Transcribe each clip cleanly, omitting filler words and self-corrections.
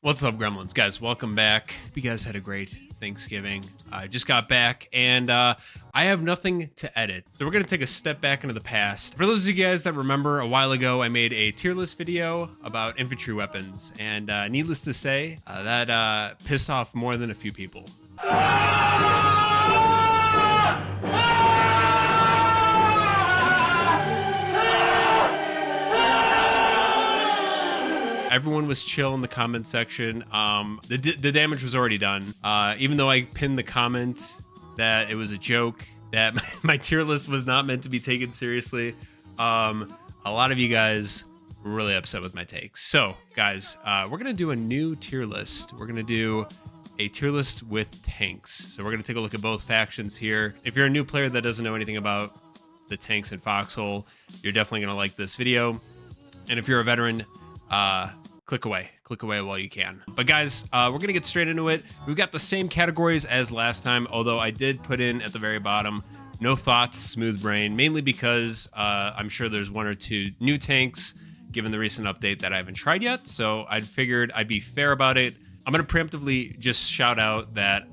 What's up, Gremlins? Guys, welcome back. Hope you guys had a great Thanksgiving. I just got back, and I have nothing to edit. So we're going to take a step back into the past. For those of you guys that remember, a while ago, I made a tier list video about infantry weapons, and needless to say, that pissed off more than a few people. Everyone was chill in the comment section. The damage was already done. Even though I pinned the comment that it was a joke, that my tier list was not meant to be taken seriously, a lot of you guys were really upset with my takes. So, guys, we're going to do a new tier list. We're going to do a tier list with tanks. So we're going to take a look at both factions here. If you're a new player that doesn't know anything about the tanks in Foxhole, you're definitely going to like this video. And if you're a veteran, click away while you can. But guys, we're gonna get straight into it. We've got the same categories as last time, although I did put in at the very bottom no thoughts, smooth brain, mainly because I'm sure there's one or two new tanks given the recent update that I haven't tried yet, so I figured I'd be fair about it. I'm gonna preemptively just shout out that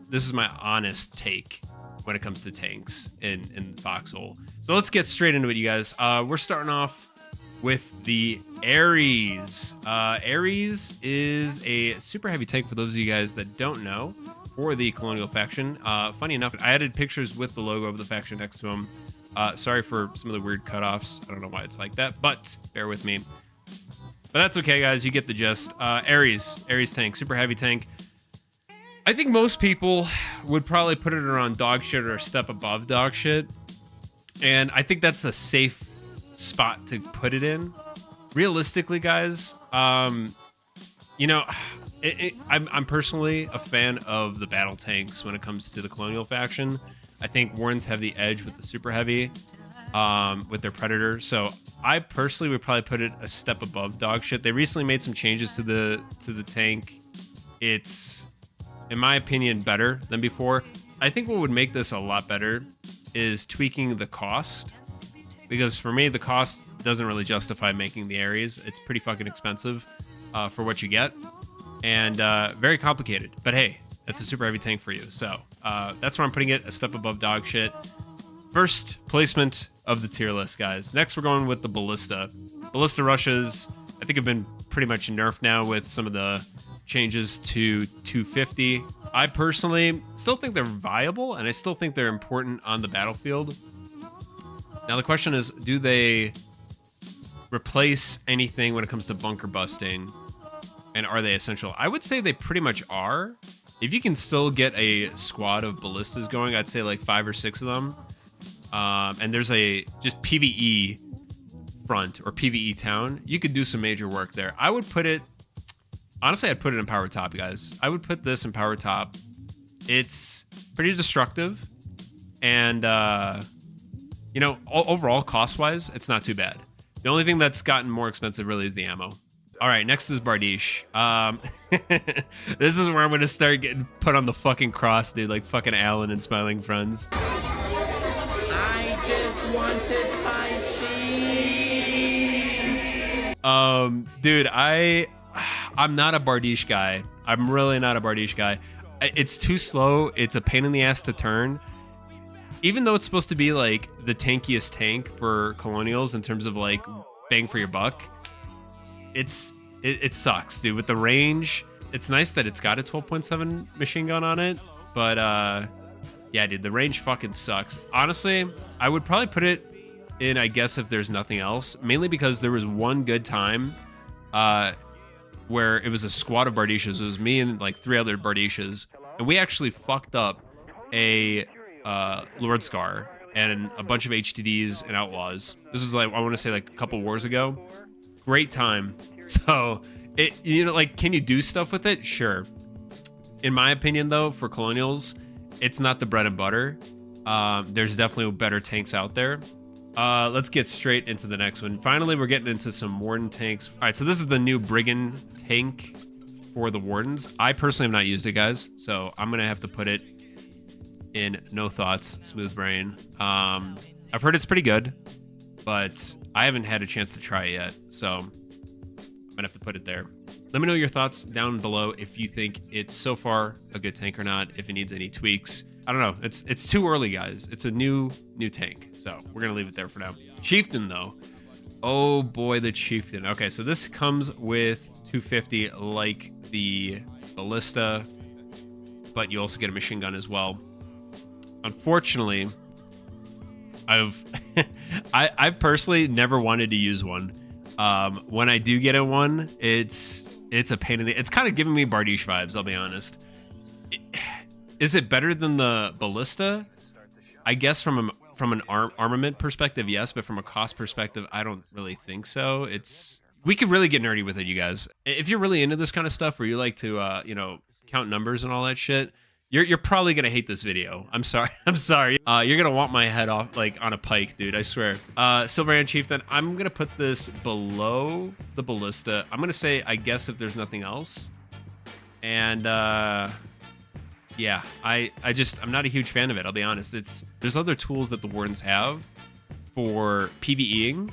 this is my honest take when it comes to tanks in Foxhole. So let's get straight into it, you guys. We're starting off with the Ares. Ares is a super heavy tank for those of you guys that don't know, for the Colonial faction. Funny enough, I added pictures with the logo of the faction next to him. Sorry for some of the weird cutoffs. I don't know why it's like that, but bear with me. But that's okay, guys. You get the gist. Ares tank, super heavy tank. I think most people would probably put it around dog shit or a step above dog shit. And I think that's a safe spot to put it in. Realistically, guys, you know, I'm personally a fan of the battle tanks when it comes to the Colonial faction. I think Wardens have the edge with the super heavy, with their Predator. So I personally would probably put it a step above dog shit. They recently made some changes to the tank. It's, in my opinion, better than before. I think what would make this a lot better is tweaking the cost. Because for me, the cost doesn't really justify making the Ares. It's pretty fucking expensive for what you get. And very complicated. But hey, that's a super heavy tank for you. So that's where I'm putting it, a step above dog shit. First placement of the tier list, guys. Next, we're going with the Ballista. Ballista rushes, I think, have been pretty much nerfed now with some of the changes to 250. I personally still think they're viable, and I still think they're important on the battlefield. Now, the question is, do they replace anything when it comes to bunker busting? And are they essential? I would say they pretty much are. If you can still get a squad of ballistas going, I'd say like 5 or 6 of them. And there's a just PvE front or PvE town, you could do some major work there. I would put it, honestly, I'd put it in power top, guys. I would put this in power top. It's pretty destructive. And, you know, overall, cost-wise, it's not too bad. The only thing that's gotten more expensive really is the ammo. All right, next is Bardiche. This is where I'm going to start getting put on the fucking cross, dude, like fucking Alan and Smiling Friends. I just wanted my cheese. Dude, I'm not a Bardiche guy. I'm really not a Bardiche guy. It's too slow. It's a pain in the ass to turn. Even though it's supposed to be like the tankiest tank for Colonials in terms of like bang for your buck, it sucks, dude. With the range, it's nice that it's got a 12.7 machine gun on it, but yeah, dude, the range fucking sucks. Honestly, I would probably put it in, I guess, if there's nothing else, mainly because there was one good time where it was a squad of Bardiches. It was me and like 3 other Bardiches, and we actually fucked up a Lord Scar and a bunch of HTDs and Outlaws. This was like, I want to say like a couple wars ago. Great time. So it, you know, like, can you do stuff with it? Sure. In my opinion, though, for Colonials, it's not the bread and butter. There's definitely better tanks out there. Let's get straight into the next one. Finally, we're getting into some Warden tanks. All right, so this is the new Brigand tank for the Wardens. I personally have not used it, guys, so I'm gonna have to put it in no thoughts, smooth brain. I've heard it's pretty good, but I haven't had a chance to try it yet, so I'm gonna have to put it there. Let me know your thoughts down below if you think it's so far a good tank or not, if it needs any tweaks. I don't know. It's too early, guys. It's a new tank. So we're going to leave it there for now. Chieftain, though. Oh, boy, the Chieftain. Okay, so this comes with 250 like the Ballista, but you also get a machine gun as well. Unfortunately, I've personally never wanted to use one. When I do get one, it's a pain in the... It's kind of giving me Bardiche vibes, I'll be honest. Is it better than the Ballista? I guess from an armament perspective, yes, but from a cost perspective, I don't really think so. We could really get nerdy with it, you guys. If you're really into this kind of stuff, where you like to, you know, count numbers and all that shit, you're probably gonna hate this video. I'm sorry. I'm sorry. You're gonna want my head off like on a pike, dude. I swear. Silverhand Chieftain. I'm gonna put this below the Ballista. I'm gonna say, I guess, if there's nothing else. And yeah, I'm not a huge fan of it. I'll be honest. There's other tools that the Wardens have for PvEing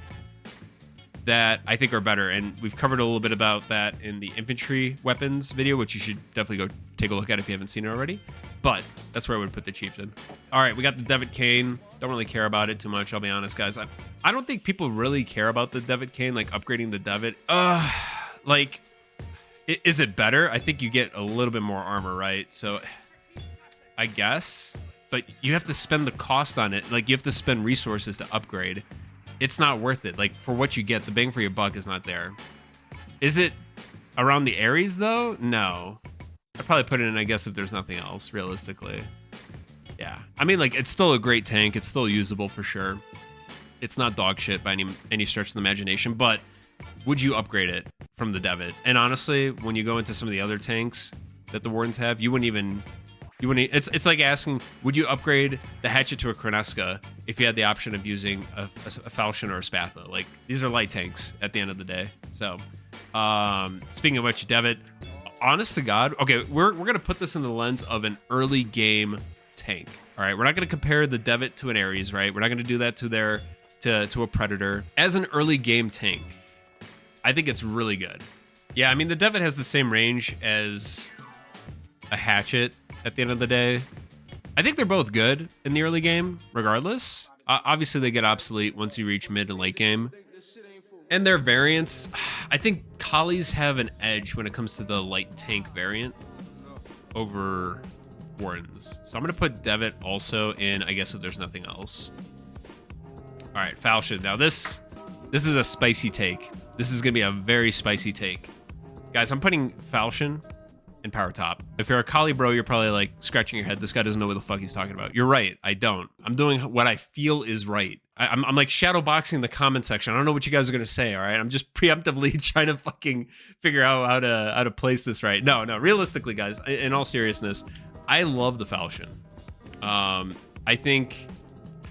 that I think are better, and we've covered a little bit about that in the infantry weapons video, which you should definitely go take a look at if you haven't seen it already. But that's where I would put the Chieftain. All right, we got the Devitt Cane. Don't really care about it too much, I'll be honest, guys. I don't think people really care about the Devitt Cane, like upgrading the Devitt. Like, is it better? I think you get a little bit more armor, right? So I guess, but you have to spend the cost on it. Like, you have to spend resources to upgrade. It's not worth it. Like, for what you get, the bang for your buck is not there. Is it around the Ares, though? No. I'd probably put it in, I guess, if there's nothing else, realistically. Yeah. I mean, like, it's still a great tank. It's still usable for sure. It's not dog shit by any stretch of the imagination, but would you upgrade it from the Devitt? And honestly, when you go into some of the other tanks that the Wardens have, you wouldn't even... It's like asking, would you upgrade the hatchet to a Kreneska if you had the option of using a Falchion or a Spatha? Like, these are light tanks at the end of the day. So, speaking of which, Devitt, honest to God, okay, we're gonna put this in the lens of an early game tank. All right, we're not gonna compare the Devitt to an Ares, right? We're not gonna do that to a Predator. As an early game tank, I think it's really good. Yeah, I mean, the Devitt has the same range as a hatchet at the end of the day. I think they're both good in the early game, regardless. Obviously, they get obsolete once you reach mid and late game. And their variants, I think Collies have an edge when it comes to the light tank variant over Wardens. So I'm going to put Devitt also in, I guess, if there's nothing else. All right, Falchion. Now, this is a spicy take. This is going to be a very spicy take. Guys, I'm putting Falchion and Power Top. If you're a Collie bro, you're probably like scratching your head. This guy doesn't know what the fuck he's talking about. You're right. I don't. I'm doing what I feel is right. I'm like shadow boxing the comment section. I don't know what you guys are gonna say. All right. I'm just preemptively trying to fucking figure out how to place this right. No. Realistically, guys, in all seriousness, I love the Falchion. I think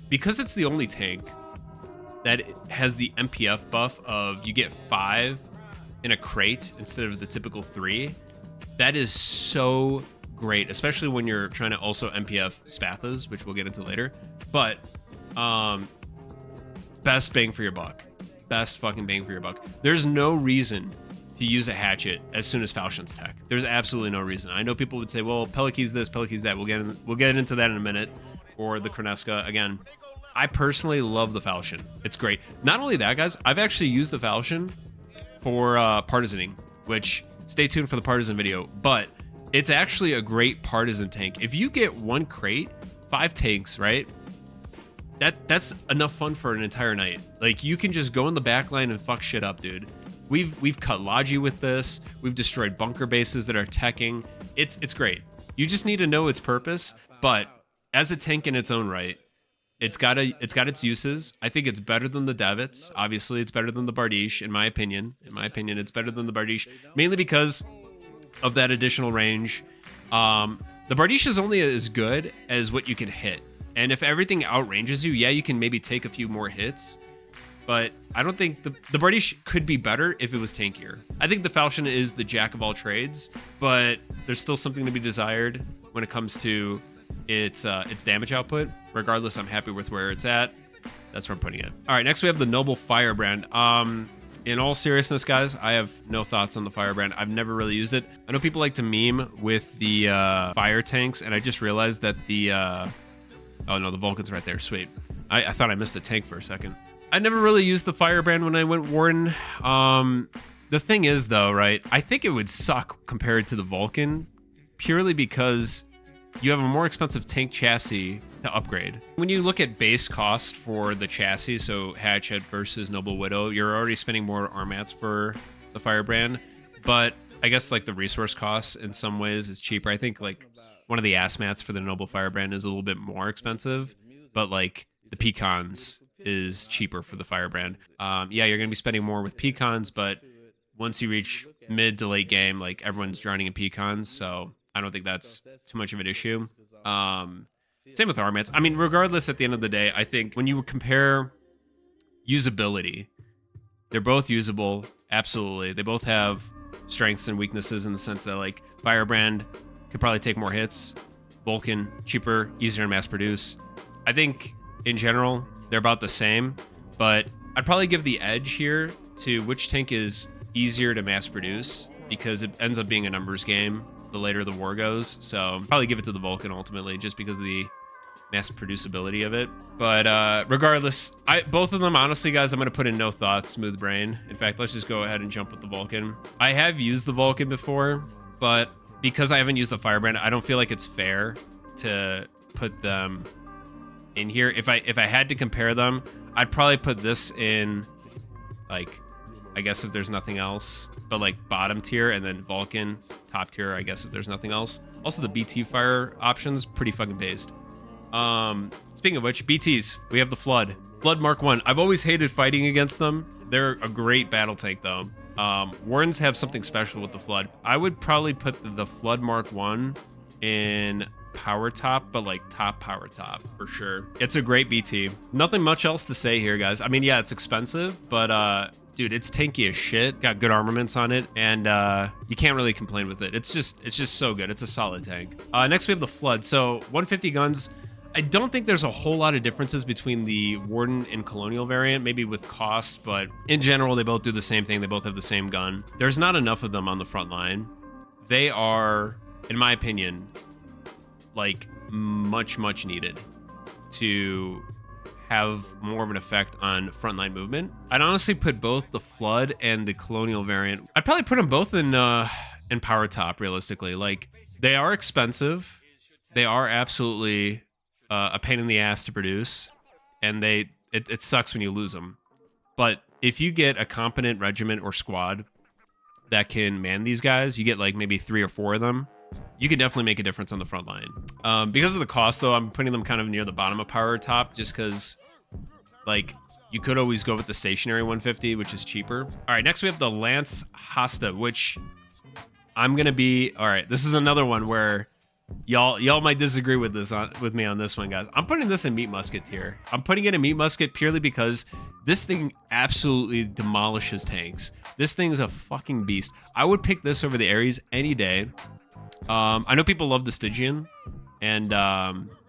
because it's the only tank that has the MPF buff of you get 5 in a crate instead of the typical 3. That is so great, especially when you're trying to also MPF Spathas, which we'll get into later. But best bang for your buck. Best fucking bang for your buck. There's no reason to use a hatchet as soon as Falchion's tech. There's absolutely no reason. I know people would say, well, Peliky's this, Peliky's that. We'll get into that in a minute. Or the Kreneska. Again, I personally love the Falchion. It's great. Not only that, guys, I've actually used the Falchion for partisaning, which... Stay tuned for the partisan video, but it's actually a great partisan tank. If you get 1 crate, 5 tanks, right? That's enough fun for an entire night. Like, you can just go in the back line and fuck shit up, dude. We've cut Logi with this. We've destroyed bunker bases that are teching. It's great. You just need to know its purpose, but as a tank in its own right, it's got its uses. I think it's better than the Devitts. Obviously, it's better than the Bardiche, in my opinion. In my opinion, it's better than the Bardiche, mainly because of that additional range. The Bardiche is only as good as what you can hit. And if everything outranges you, yeah, you can maybe take a few more hits. But I don't think the Bardiche could be better if it was tankier. I think the Falchion is the jack of all trades, but there's still something to be desired when it comes to its damage output. Regardless, I'm happy with where it's at. That's where I'm putting it. All right, next we have the Noble Firebrand. In all seriousness, guys, I have no thoughts on the firebrand. I've never really used it. I know people like to meme with the fire tanks, and I just realized that the oh no, the Vulcan's right there. Sweet. I thought I missed a tank for a second. I never really used the firebrand when I went Warden. The thing is, though, right? I think it would suck compared to the Vulcan, purely because you have a more expensive tank chassis to upgrade. When you look at base cost for the chassis, so Hatchet versus Noble Widow, you're already spending more arm mats for the firebrand, but I guess like the resource cost in some ways is cheaper. I think like one of the ass mats for the Noble Firebrand is a little bit more expensive, but like the pecans is cheaper for the firebrand. Yeah, you're gonna be spending more with pecans, but once you reach mid to late game, like everyone's drowning in pecans, so I don't think that's too much of an issue. Same with arm mats. I mean, regardless, at the end of the day, I think when you compare usability, they're both usable, absolutely. They both have strengths and weaknesses in the sense that like firebrand could probably take more hits, Vulcan cheaper, easier to mass produce. I think in general they're about the same, but I'd probably give the edge here to which tank is easier to mass produce, because it ends up being a numbers game the later the war goes. So probably give it to the Vulcan ultimately, just because of the mass producibility of it. But regardless, both of them, honestly, guys, I'm gonna put in no thoughts, smooth brain. In fact, let's just go ahead and jump with the Vulcan. I have used the Vulcan before, but because I haven't used the firebrand, I don't feel like it's fair to put them in here. If I had to compare them, I'd probably put this in, like, I guess if there's nothing else, but like bottom tier, and then Vulcan top tier, I guess if there's nothing else. Also, the BT fire options pretty fucking based. Speaking of which, BTs, we have the Flood Mark 1. I've always hated fighting against them. They're a great battle tank though. Wardens have something special with the Flood. I would probably put the Flood Mark 1 in power top, but like top power top for sure. It's a great BT. Nothing much else to say here, guys. I mean, yeah, it's expensive, but dude, it's tanky as shit. Got good armaments on it, and you can't really complain with it. It's just so good. It's a solid tank. Next we have the Flood. So 150 guns. I don't think there's a whole lot of differences between the Warden and Colonial variant, maybe with cost, but in general, they both do the same thing. They both have the same gun. There's not enough of them on the front line. They are, in my opinion, like much needed to have more of an effect on frontline movement. I'd honestly put both the Flood and the Colonial variant. I'd probably put them both in power top, realistically. Like, they are expensive. They are absolutely a pain in the ass to produce, and it sucks when you lose them. But if you get a competent regiment or squad that can man these guys, you get like maybe 3 or 4 of them, you can definitely make a difference on the front line. Because of the cost, though, I'm putting them kind of near the bottom of power top, just because, like, you could always go with the stationary 150, which is cheaper. All right, next we have the Lance Hasta, which I'm gonna be. All right, this is another one where y'all might disagree with me on this one, guys. I'm putting this in meat musket tier. I'm putting it in meat musket purely because this thing absolutely demolishes tanks. This thing's a fucking beast. I would pick this over the Ares any day. I know people love the Stygian, and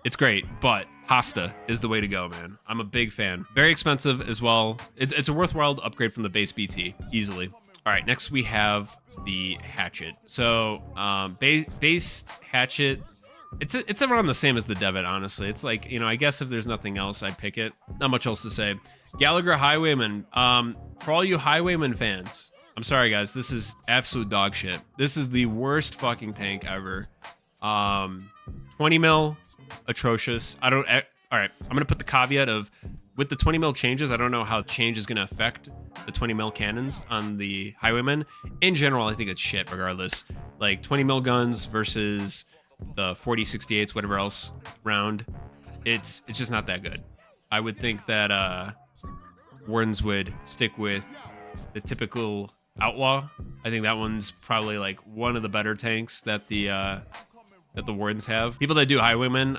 it's great, but Hasta is the way to go, man. I'm a big fan. Very expensive as well. It's a worthwhile upgrade from the base BT, easily. All right, next we have the Hatchet. So base Hatchet, it's around the same as the Devitt, honestly. It's like, you know, I guess if there's nothing else, I'd pick it. Not much else to say. Gallagher Highwayman. For all you Highwayman fans, I'm sorry, guys. This is absolute dog shit. This is the worst fucking tank ever. 20 mil, atrocious. All right, I'm gonna put the caveat of, with the 20 mil changes, I don't know how change is gonna affect the 20 mil cannons on the Highwaymen. In general, I think it's shit regardless. Like 20 mil guns versus the 40, 68s, whatever else round, it's just not that good. I would think that Wardens would stick with the typical Outlaw. I think that one's probably like one of the better tanks that the Wardens have. People that do Highwaymen,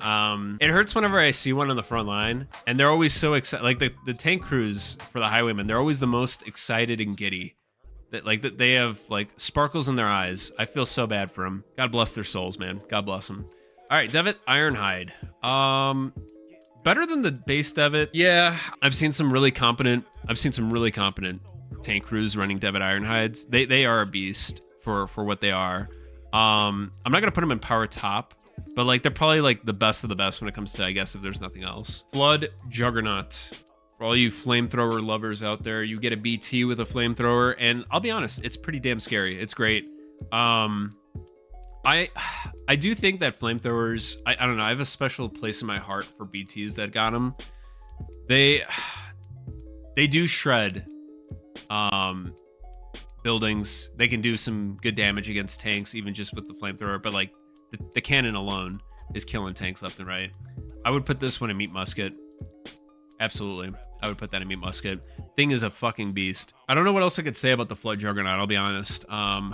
it hurts whenever I see one on the front line, and they're always so excited. Like the tank crews for the Highwaymen, they're always the most excited and giddy. That they have like sparkles in their eyes. I feel so bad for them. God bless their souls, man. God bless them. All right, Devitt Ironhide. Better than the base Devitt. Yeah, I've seen some really competent tank crews running Devitt Ironhides. They are a beast for what they are. I'm not gonna put them in power top, but like they're probably like the best of the best when it comes to, I guess, if there's nothing else. Flood Juggernaut. For all you flamethrower lovers out there, you get a BT with a flamethrower, and I'll be honest, it's pretty damn scary. It's great. I do think that flamethrowers, I don't know, I have a special place in my heart for BTs that got them. They do shred buildings. They can do some good damage against tanks, even just with the flamethrower, but like the cannon alone is killing tanks left and right. I would put this one in meat musket. Absolutely. I would put that in meat musket. Thing is a fucking beast. I don't know what else I could say about the Flood Juggernaut, I'll be honest. I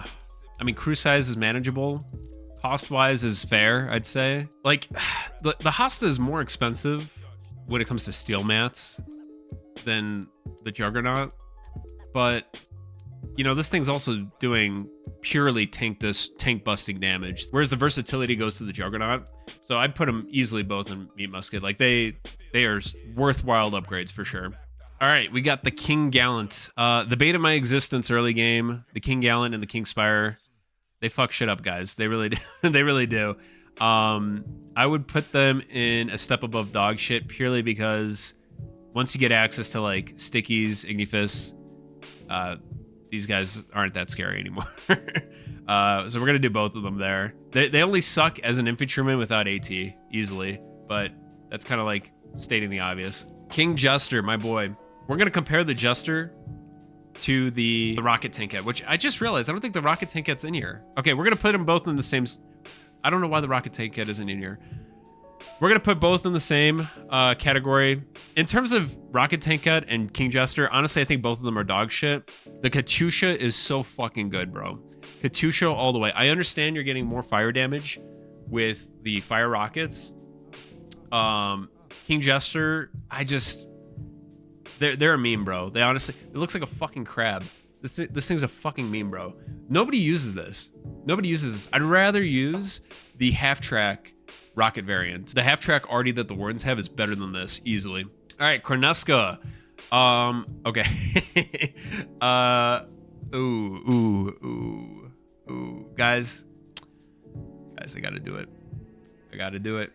mean, crew size is manageable. Cost-wise is fair, I'd say. Like, the Hasta is more expensive when it comes to steel mats than the Juggernaut. But, you know, this thing's also doing purely tank busting damage, whereas the versatility goes to the Juggernaut. So I'd put them easily both in meat musket. Like, they are worthwhile upgrades for sure. All right, we got the King Gallant. The bane of my existence early game, the King Gallant and the King Spire. They fuck shit up, guys. They really do. They really do. I would put them in a step above dog shit purely because once you get access to like stickies, Ignifists, these guys aren't that scary anymore. So we're gonna do both of them there. They only suck as an infantryman without AT easily, but that's kind of like stating the obvious. King Jester, my boy. We're gonna compare the Jester to the rocket tankette, which I just realized I don't think the rocket tankette's in here. Okay, we're gonna put them both in the same. I don't know why the rocket tankette isn't in here. We're gonna put both in the same category. In terms of rocket tankette and King Jester, honestly, I think both of them are dog shit. The Katyusha is so fucking good, bro. Katyusha all the way. I understand you're getting more fire damage with the fire rockets. King Jester, they're a meme, bro. They honestly, it looks like a fucking crab. This thing's a fucking meme, bro. Nobody uses this. Nobody uses this. I'd rather use the half-track rocket variant. The half-track arty that the Wardens have is better than this, easily. All right, Kroneska. Okay. Ooh. Guys, I gotta do it.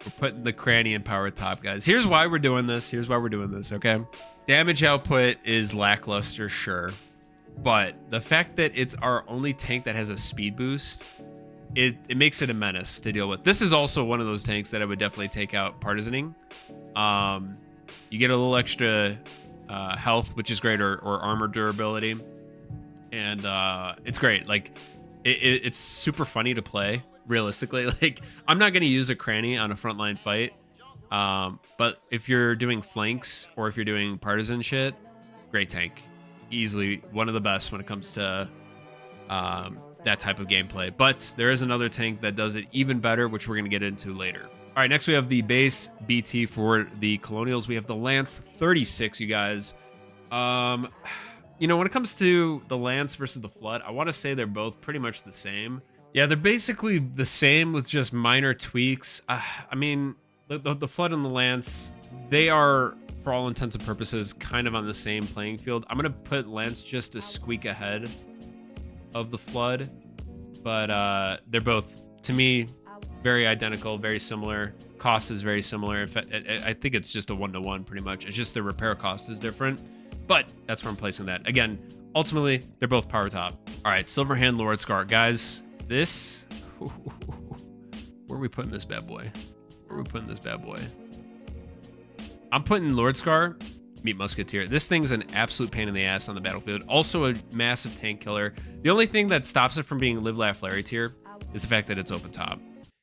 We're putting the cranny in power top, guys. Here's why we're doing this. Okay? Damage output is lackluster, sure. But the fact that it's our only tank that has a speed boost, it makes it a menace to deal with. This is also one of those tanks that I would definitely take out partisaning. You get a little extra health, which is great, or armor durability. And it's great. Like, it's super funny to play. Realistically, like, I'm not going to use a cranny on a frontline fight, but if you're doing flanks or if you're doing partisan shit, great tank. Easily one of the best when it comes to that type of gameplay. But there is another tank that does it even better, which we're going to get into later. All right, next we have the base BT for the Colonials. We have the Lance 36, you guys. You know, when it comes to the Lance versus the Flood, I want to say they're both pretty much the same. Yeah, they're basically the same with just minor tweaks. I mean, the Flood and the Lance, they are, for all intents and purposes, kind of on the same playing field. I'm going to put Lance just a squeak ahead of the Flood, but they're both, to me, very identical, very similar. Cost is very similar. I think it's just a 1-to-1 pretty much. It's just the repair cost is different, but that's where I'm placing that. Again, ultimately, they're both power top. All right, Silverhand Lord Scar. Guys, this, where are we putting this bad boy? I'm putting Lord Scar, Meat Musketeer. This thing's an absolute pain in the ass on the battlefield. Also a massive tank killer. The only thing that stops it from being Live, Laugh, Larry tier is the fact that it's open top.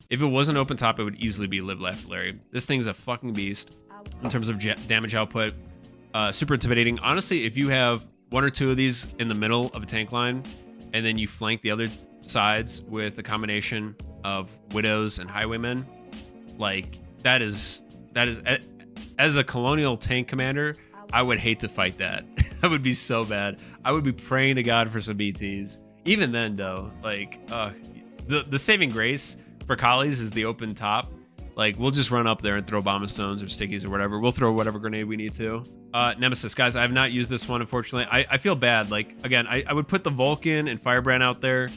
If it wasn't open top, it would easily be Live, Laugh, Larry. This thing's a fucking beast in terms of damage output. Super intimidating. Honestly, if you have one or two of these in the middle of a tank line, and then you flank the other sides with a combination of Widows and Highwaymen, like, that is as a Colonial tank commander, I would hate to fight that. That would be so bad. I would be praying to God for some BTs. Even then, though, like, the saving grace for Collies is the open top. Like, we'll just run up there and throw bomb stones or stickies or whatever. We'll throw whatever grenade we need to. Nemesis, guys, I have not used this one, unfortunately. I feel bad. Like, again, I would put the Vulcan and Firebrand out there,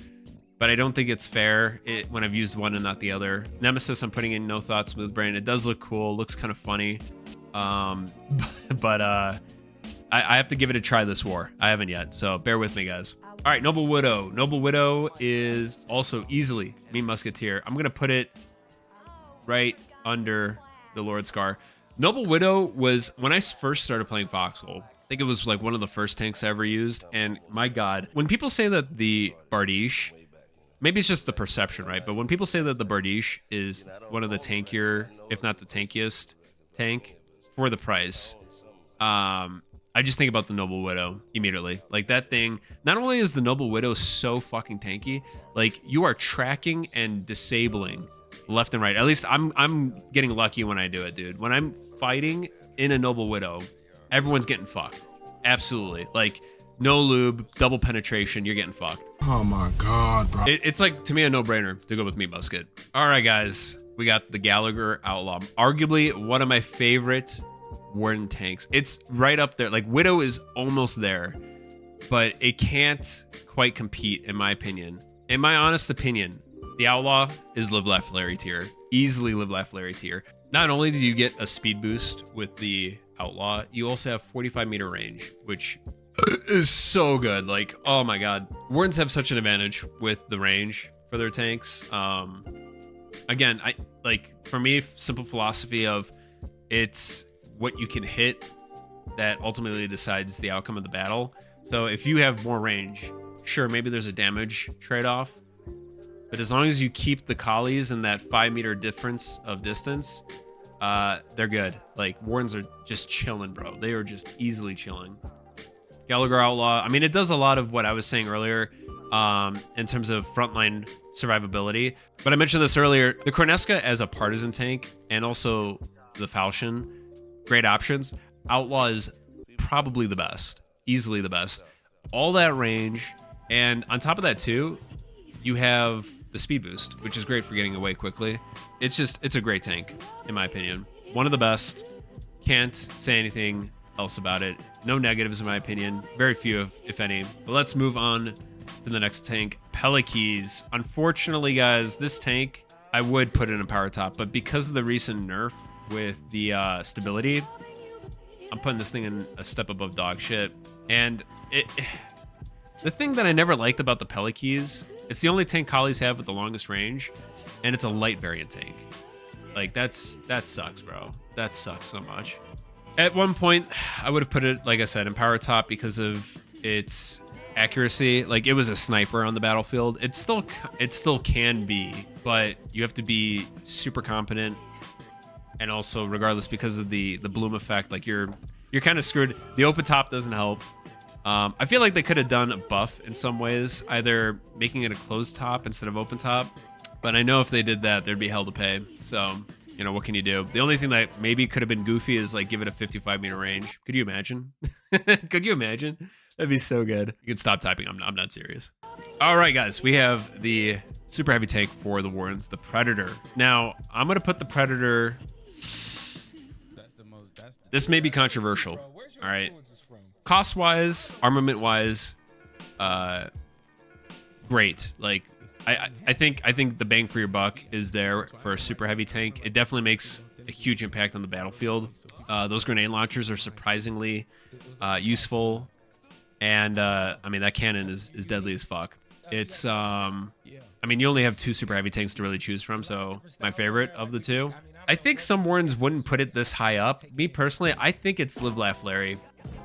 but I don't think it's fair when I've used one and not the other. Nemesis, I'm putting in No Thought Smooth Brain. It does look cool. Looks kind of funny. But I have to give it a try this war. I haven't yet, so bear with me, guys. All right, Noble Widow. Noble Widow is also easily me Musketeer. I'm going to put it right under the Lord Scar. Noble Widow was, when I first started playing Foxhole, I think it was like one of the first tanks I ever used. And my God, when people say that the Bardiche, maybe it's just the perception, right? But when people say that the Bardiche is one of the tankier, if not the tankiest tank for the price, I just think about the Noble Widow immediately. Like that thing, not only is the Noble Widow so fucking tanky, like you are tracking and disabling left and right. At least I'm getting lucky when I do it, dude. When I'm fighting in a Noble Widow, everyone's getting fucked. Absolutely. Like no lube, double penetration, you're getting fucked. Oh my God, bro. It's like, to me, a no-brainer to go with Meat Musket. All right, guys. We got the Gallagher Outlaw. Arguably one of my favorite Warden tanks. It's right up there. Like Widow is almost there, but it can't quite compete, in my opinion. In my honest opinion, the Outlaw is Live Laugh Larry tier. Easily Live Laugh Larry tier. Not only do you get a speed boost with the Outlaw, you also have 45-meter range, which is so good. Like, oh my God. Wardens have such an advantage with the range for their tanks. Again, for me, simple philosophy of it's what you can hit that ultimately decides the outcome of the battle. So if you have more range, sure, maybe there's a damage trade-off, but as long as you keep the collies in that 5-meter difference of distance, they're good. Like Wardens are just chilling, bro. They are just easily chilling. Gallagher Outlaw, I mean, it does a lot of what I was saying earlier in terms of frontline survivability. But I mentioned this earlier, the Korneska as a partisan tank and also the Falchion, great options. Outlaw is probably the best, easily the best. All that range, and on top of that too, you have the speed boost, which is great for getting away quickly. It's a great tank, in my opinion. One of the best. Can't say anything else about it. No negatives, in my opinion. Very few, if any. But let's move on to the next tank, Phalanx. Unfortunately, guys, this tank, I would put it in a power top, but because of the recent nerf with the stability, I'm putting this thing in a step above dog shit. And the thing that I never liked about the Phalanx, it's the only tank collies have with the longest range, and it's a light variant tank. Like that sucks, bro. That sucks so much. At one point, I would have put it, like I said, in power top because of its accuracy. Like it was a sniper on the battlefield. It still can be, but you have to be super competent. And also, regardless, because of the bloom effect, like you're kind of screwed. The open top doesn't help. I feel like they could have done a buff in some ways, either making it a closed top instead of open top. But I know if they did that, there'd be hell to pay. So, you know, what can you do? The only thing that maybe could have been goofy is like give it a 55-meter range. Could you imagine? Could you imagine? That'd be so good. You can stop typing. I'm not serious. All right, guys, we have the super heavy tank for the Wardens, the Predator. Now, I'm gonna put the Predator. This may be controversial. All right. Cost-wise, armament-wise, great. Like, I think the bang for your buck is there for a super heavy tank. It definitely makes a huge impact on the battlefield. Those grenade launchers are surprisingly useful, and I mean that cannon is deadly as fuck. It's I mean you only have 2 super heavy tanks to really choose from, so my favorite of the 2. I think some Wardens wouldn't put it this high up. Me personally, I think it's Live Laugh Larry.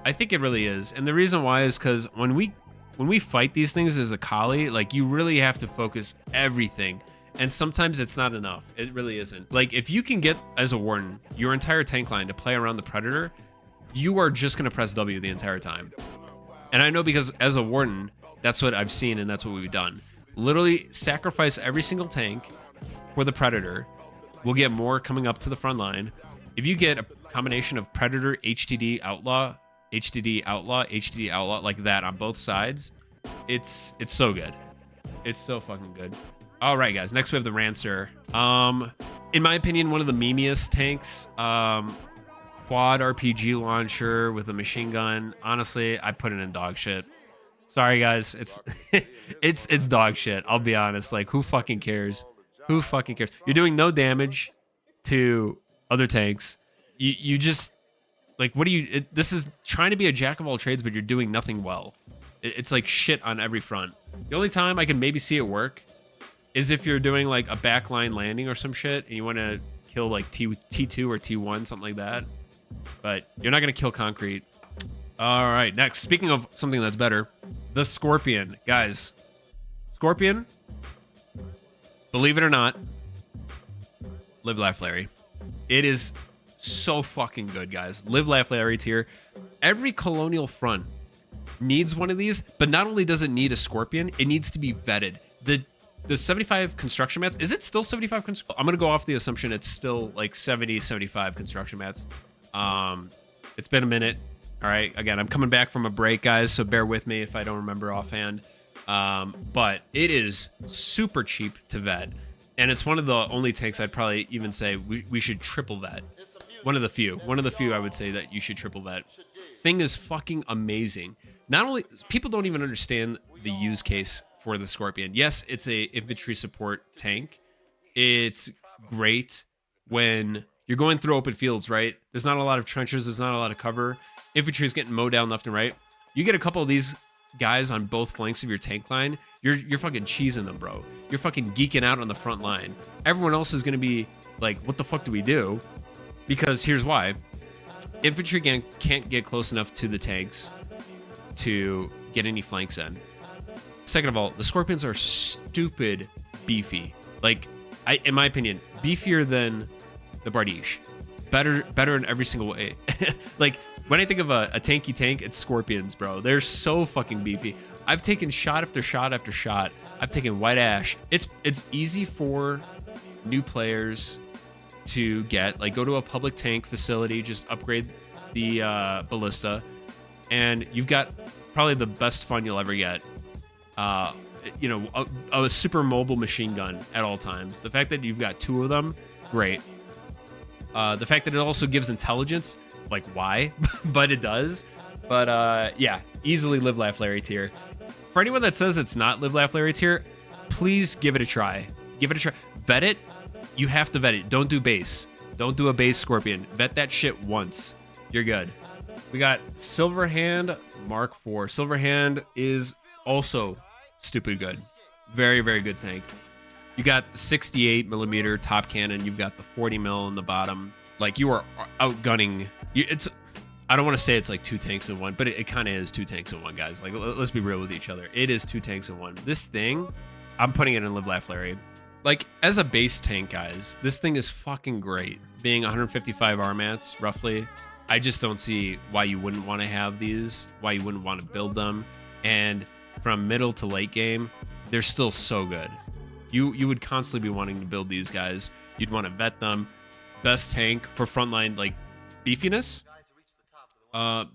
I think it really is. And the reason why is because when we fight these things as a collie, like you really have to focus everything. And sometimes it's not enough. It really isn't. Like if you can get, as a Warden, your entire tank line to play around the Predator, you are just going to press W the entire time. And I know because as a Warden, that's what I've seen and that's what we've done. Literally sacrifice every single tank for the Predator. We'll get more coming up to the front line. If you get a combination of Predator, HDD, Outlaw, HDD, Outlaw, HDD, Outlaw, like that on both sides, it's so good. It's so fucking good. All right, guys. Next, we have the Rancer. In my opinion, one of the memeiest tanks. quad RPG launcher with a machine gun. Honestly, I put it in dog shit. Sorry guys, it's it's dog shit. I'll be honest. Like, who fucking cares? Who fucking cares? You're doing no damage to other tanks. You just like, what do you? This is trying to be a jack of all trades, but you're doing nothing well. It's like shit on every front. The only time I can maybe see it work is if you're doing like a backline landing or some shit and you want to kill like T2 or T1, something like that. But you're not gonna kill concrete. All right, next. Speaking of something that's better, the Scorpion. Guys, Scorpion, believe it or not, Live Laugh Larry. It is so fucking good, guys. Live Laugh Larry tier. Every Colonial front needs one of these, but not only does it need a Scorpion, it needs to be vetted. The 75 construction mats, is it still 75 construction? I'm gonna go off the assumption it's still like 70, 75 construction mats. It's been a minute. All right, again, I'm coming back from a break, guys, so bear with me if I don't remember offhand. But it is super cheap to vet, and it's one of the only tanks I'd probably even say we should triple vet. One of the few I would say that you should triple vet. Thing is fucking amazing. Not only, people don't even understand the use case for the Scorpion. Yes, it's a infantry support tank. It's great when you're going through open fields, right? There's not a lot of trenches. There's not a lot of cover. Infantry is getting mowed down left and right. You get a couple of these guys on both flanks of your tank line, you're fucking cheesing them, bro. You're fucking geeking out on the front line. Everyone else is going to be like, what the fuck do we do? Because here's why. Infantry can't get close enough to the tanks to get any flanks in. Second of all, the Scorpions are stupid beefy. Like, in my opinion, beefier than the Bardiche. Better in every single way. Like, when I think of a tanky tank, it's Scorpions, bro. They're so fucking beefy. I've taken shot after shot after shot. I've taken white ash. It's easy for new players to get. Like, go to a public tank facility, just upgrade the ballista, and you've got probably the best fun you'll ever get. You know, a super mobile machine gun at all times. The fact that you've got two of them, great. The fact that it also gives intelligence, like, why? But it does. But yeah, easily Live Laugh Larry tier. For anyone that says it's not Live Laugh Larry tier, please give it a try. Give it a try. Vet it. You have to vet it. Don't do base. Don't do a base Scorpion. Vet that shit once. You're good. We got Silverhand Mark IV. Silverhand is also stupid good. Very, very good tank. You got the 68 millimeter top cannon. You've got the 40 mil in the bottom. Like, you are outgunning. I don't want to say it's like two tanks in one, but it kind of is two tanks in one, guys. Like, let's be real with each other. It is two tanks in one. This thing, I'm putting it in Live Laugh Larry. Like, as a base tank, guys, this thing is fucking great. Being 155 RMATs, roughly, I just don't see why you wouldn't want to have these, why you wouldn't want to build them. And from middle to late game, they're still so good. You would constantly be wanting to build these guys. You'd want to vet them. Best tank for frontline, like, beefiness.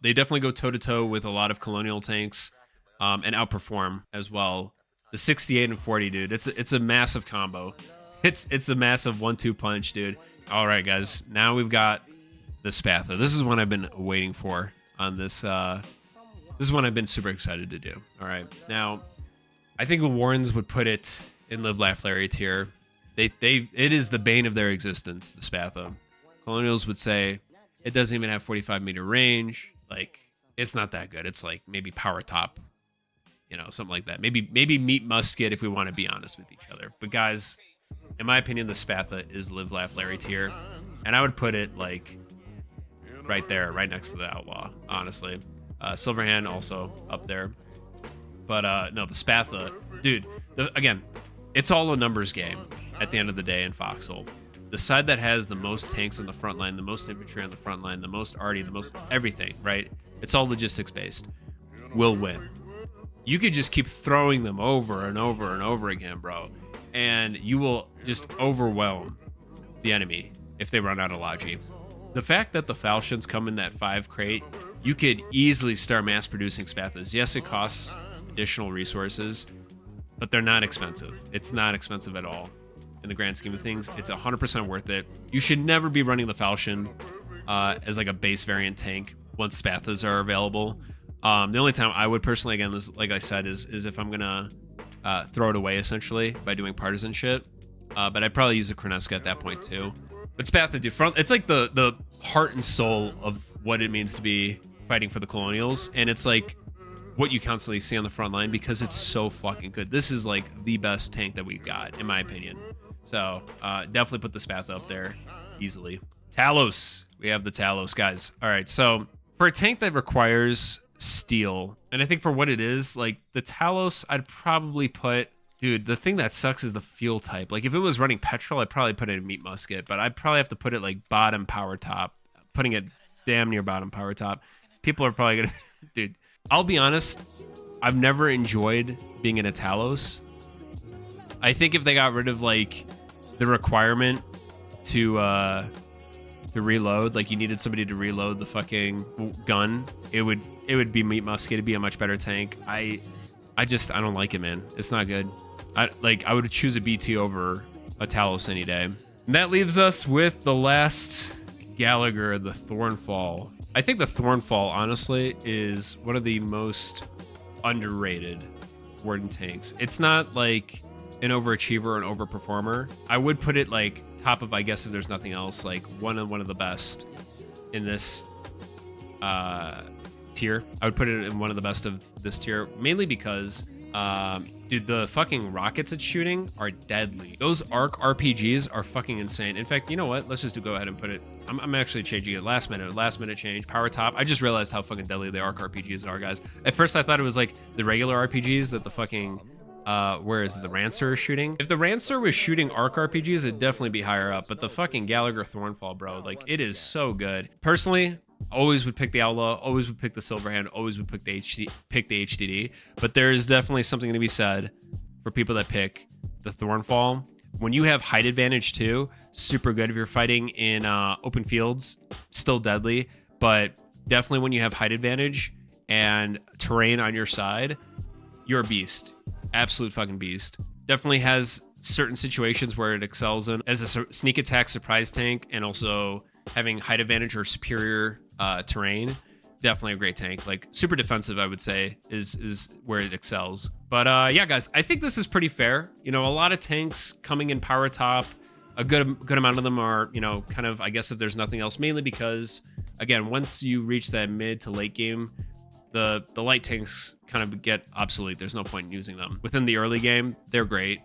They definitely go toe-to-toe with a lot of Colonial tanks, and outperform as well. The 68 and 40, dude, it's a massive combo. It's a massive 1-2 punch, dude. All right, guys, now we've got the Spatha. This is one I've been waiting for on this. This is one I've been super excited to do. All right, now I think the Wardens would put it in Live Laugh Larry tier. It is the bane of their existence, the Spatha. Colonials would say it doesn't even have 45 meter range. Like, it's not that good. It's like maybe power top, you know, something like that. Maybe meat musket if we want to be honest with each other. But guys, in my opinion, the Spatha is Live Laugh Larry tier, and I would put it like right there, right next to the Outlaw, honestly. Silverhand also up there. But no, the Spatha, dude, again, it's all a numbers game at the end of the day in Foxhole. The side that has the most tanks on the front line, the most infantry on the front line, the most arty, the most everything, right? It's all logistics based, will win. You could just keep throwing them over and over and over again, bro, and you will just overwhelm the enemy if they run out of logi. The fact that the falchions come in that 5 crate, you could easily start mass producing Spathas. Yes, it costs additional resources, but they're not expensive. It's not expensive at all in the grand scheme of things. It's 100% worth it. You should never be running the falchion as like a base variant tank once Spathas are available. The only time I would personally, again, this, like I said, is if I'm gonna throw it away essentially by doing partisan shit. But I'd probably use a Kreneska at that point too. But Spatha, dude, it's like the heart and soul of what it means to be fighting for the Colonials, and it's like what you constantly see on the front line because it's so fucking good. This is like the best tank that we've got, in my opinion. So definitely put the Spatha up there easily. Talos, we have the Talos, guys. All right, so for a tank that requires steel, and I think for what it is, like the Talos, I'd probably put, dude, the thing that sucks is the fuel type. Like if it was running petrol, I'd probably put it in meat musket, but I'd probably have to put it like bottom power top, putting it damn near bottom power top. People are probably gonna, dude, I'll be honest, I've never enjoyed being in a Talos. I think if they got rid of like the requirement to reload, like you needed somebody to reload the fucking gun, it would be meat musket. It'd be a much better tank. I don't like it, man. It's not good. I would choose a BT over a Talos any day. And that leaves us with the last Gallagher, the Thornfall. I think the Thornfall, honestly, is one of the most underrated Warden tanks. It's not like an overachiever or an overperformer. I would put it like top of, I guess, if there's nothing else, like one of the best in this tier. I would put it in one of the best of this tier, mainly because dude, the fucking rockets it's shooting are deadly. Those arc RPGs are fucking insane. In fact, you know what? Let's just go ahead and put it. I'm actually changing it last minute change. Power top. I just realized how fucking deadly the arc RPGs are, guys. At first, I thought it was like the regular RPGs that the fucking where is it, the Rancer is shooting. If the Rancer was shooting arc RPGs, it'd definitely be higher up. But the fucking Gallagher Thornfall, bro, like it is so good. Personally, always would pick the Outlaw, always would pick the Silverhand, always would pick the HDD. But there is definitely something to be said for people that pick the Thornfall. When you have height advantage too, super good if you're fighting in open fields, still deadly. But definitely when you have height advantage and terrain on your side, you're a beast. Absolute fucking beast. Definitely has certain situations where it excels in as a sneak attack surprise tank, and also having height advantage or superior terrain. Definitely a great tank. Like super defensive, I would say, is where it excels. But yeah, guys, I think this is pretty fair. You know, a lot of tanks coming in power top. A good amount of them are, you know, kind of, I guess if there's nothing else, mainly because, again, once you reach that mid to late game, the light tanks kind of get obsolete. There's no point in using them. Within the early game, they're great.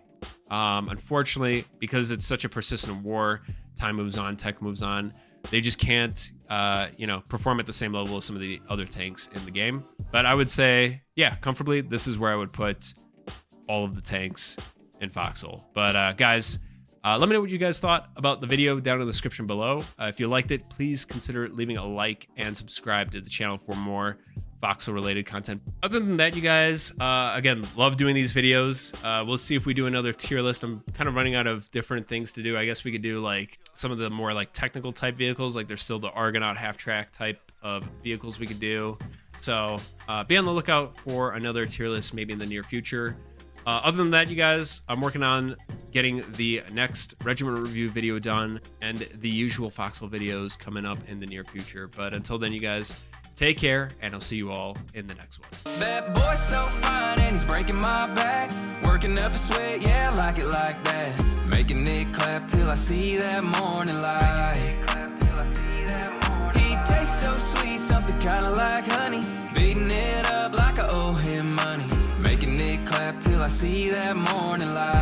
Unfortunately, because it's such a persistent war, time moves on, tech moves on, they just can't, you know, perform at the same level as some of the other tanks in the game. But I would say, yeah, comfortably, this is where I would put all of the tanks in Foxhole. But guys, let me know what you guys thought about the video down in the description below. If you liked it, please consider leaving a like and subscribe to the channel for more Foxhole related content. Other than that, you guys, again, love doing these videos. We'll see if we do another tier list. I'm kind of running out of different things to do. I guess we could do like some of the more like technical type vehicles. Like there's still the Argonaut half track type of vehicles we could do. So be on the lookout for another tier list maybe in the near future. Other than that, you guys, I'm working on getting the next regiment review video done and the usual Foxhole videos coming up in the near future. But until then, you guys, take care, and I'll see you all in the next one. That boy's so fine and he's breaking my back. Working up a sweat, yeah, I like it like that. Making it clap till I see that morning light. He tastes so sweet, something kinda like honey. Beating it up like I owe him money. Making it clap till I see that morning light.